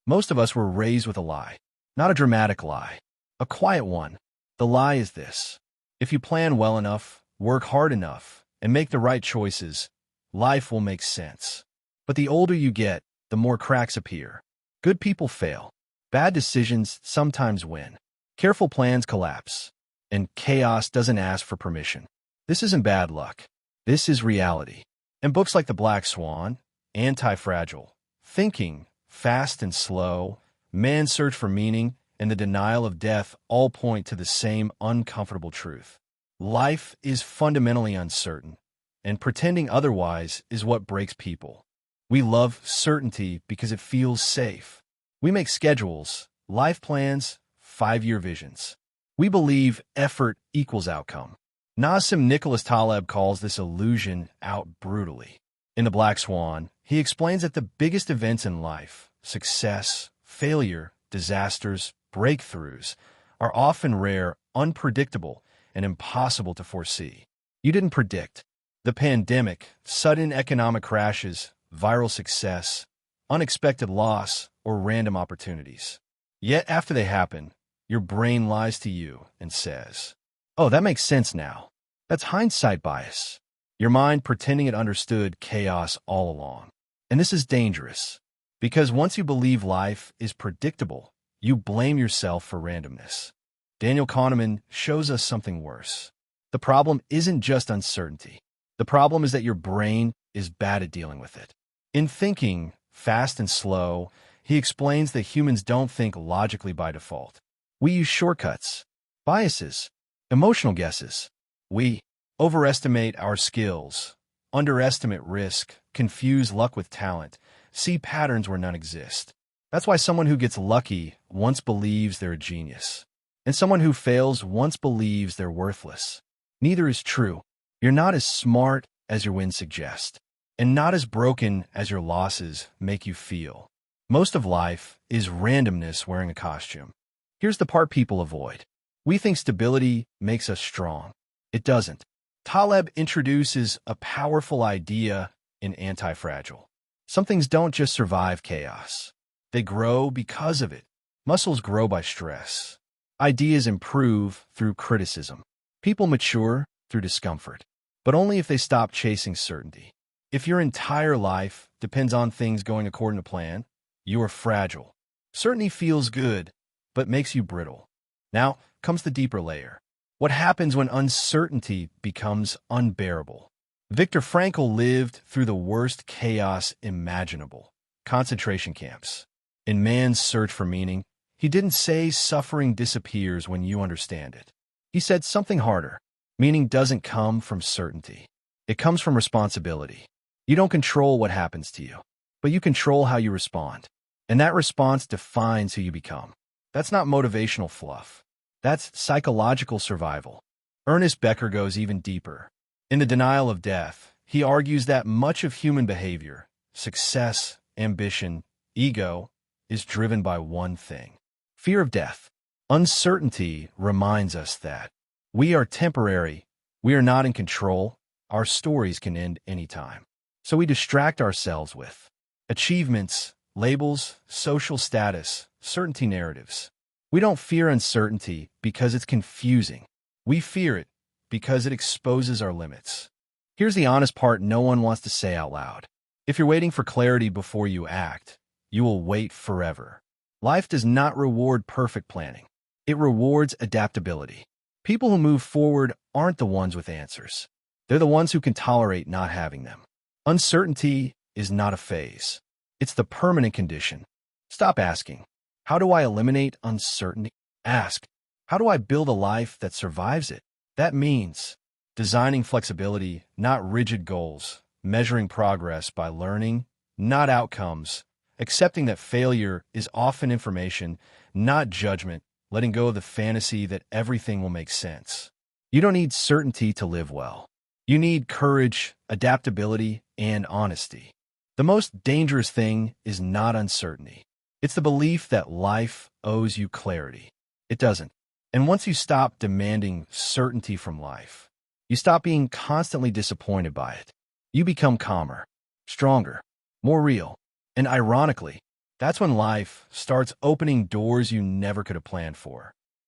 Most of us were raised with a lie. Not a dramatic lie. A quiet one. The lie is this: if you plan well enough, work hard enough, and make the right choices, life will make sense. But the older you get, the more cracks appear. Good people fail. Bad decisions sometimes win. Careful plans collapse. And chaos doesn't ask for permission. This isn't bad luck. This is reality. And books like The Black Swan, Anti-Fragile, Thinking, Fast and Slow, Man's Search for Meaning, and The Denial of Death all point to the same uncomfortable truth. Life is fundamentally uncertain, and pretending otherwise is what breaks people. We love certainty because it feels safe. We make schedules, life plans, 5-year visions. We believe effort equals outcome. Nassim Nicholas Taleb calls this illusion out brutally. In The Black Swan, he explains that the biggest events in life, success, failure, disasters, breakthroughs, are often rare, unpredictable, and impossible to foresee. You didn't predict the pandemic, sudden economic crashes, viral success, unexpected loss, or random opportunities. Yet after they happen, your brain lies to you and says, "Oh, that makes sense now." That's hindsight bias. Your mind pretending it understood chaos all along. And this is dangerous, because once you believe life is predictable, you blame yourself for randomness. Daniel Kahneman shows us something worse. The problem isn't just uncertainty. The problem is that your brain is bad at dealing with it. In Thinking, Fast and Slow, he explains that humans don't think logically by default. We use shortcuts, biases, emotional guesses. We overestimate our skills, underestimate risk, confuse luck with talent, see patterns where none exist. That's why someone who gets lucky once believes they're a genius, and someone who fails once believes they're worthless. Neither is true. You're not as smart as your wins suggest, and not as broken as your losses make you feel. Most of life is randomness wearing a costume. Here's the part people avoid. We think stability makes us strong. It doesn't. Taleb introduces a powerful idea in Anti-Fragile. Some things don't just survive chaos. They grow because of it. Muscles grow by stress. Ideas improve through criticism. People mature through discomfort, but only if they stop chasing certainty. If your entire life depends on things going according to plan, you are fragile. Certainty feels good, but makes you brittle. Now comes the deeper layer. What happens when uncertainty becomes unbearable? Viktor Frankl lived through the worst chaos imaginable: concentration camps. In Man's Search for Meaning, he didn't say suffering disappears when you understand it. He said something harder. Meaning doesn't come from certainty. It comes from responsibility. You don't control what happens to you, but you control how you respond. And that response defines who you become. That's not motivational fluff. That's psychological survival. Ernest Becker goes even deeper. In The Denial of Death, he argues that much of human behavior, success, ambition, ego, is driven by one thing: fear of death. Uncertainty reminds us that we are temporary, we are not in control, our stories can end anytime. So we distract ourselves with achievements, labels, social status, certainty narratives. We don't fear uncertainty because it's confusing. We fear it because it exposes our limits. Here's the honest part no one wants to say out loud. If you're waiting for clarity before you act, you will wait forever. Life does not reward perfect planning. It rewards adaptability. People who move forward aren't the ones with answers. They're the ones who can tolerate not having them. Uncertainty is not a phase. It's the permanent condition. Stop asking, "How do I eliminate uncertainty?" Ask, "How do I build a life that survives it?" That means designing flexibility, not rigid goals, measuring progress by learning, not outcomes, accepting that failure is often information, not judgment, letting go of the fantasy that everything will make sense. You don't need certainty to live well. You need courage, adaptability, and honesty. The most dangerous thing is not uncertainty. It's the belief that life owes you clarity. It doesn't. And once you stop demanding certainty from life, you stop being constantly disappointed by it. You become calmer, stronger, more real. And ironically, That's when life starts opening doors you never could have planned for.